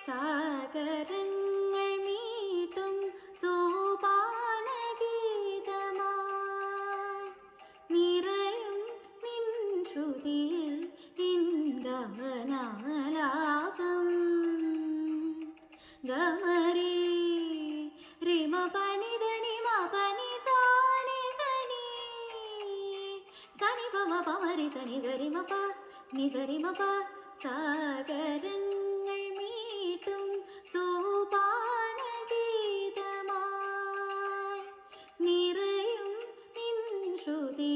സാഗരങ്ങൾ മീട്ടും സോപാനഗീതമായി നിറയും നിൻ ശ്രുതിയിൽ ഇന്ദ്രനാലാപം ഗമരി റിമ പനി ധനി മ പനി സാനി സനി സനി പമ പമരി സനി സരി മ പ നി സരി മ പ സാഗരങ്ങൾ മീട്ടും സോപാനഗീതമായി നിറയും നിൻ ശ്രുതി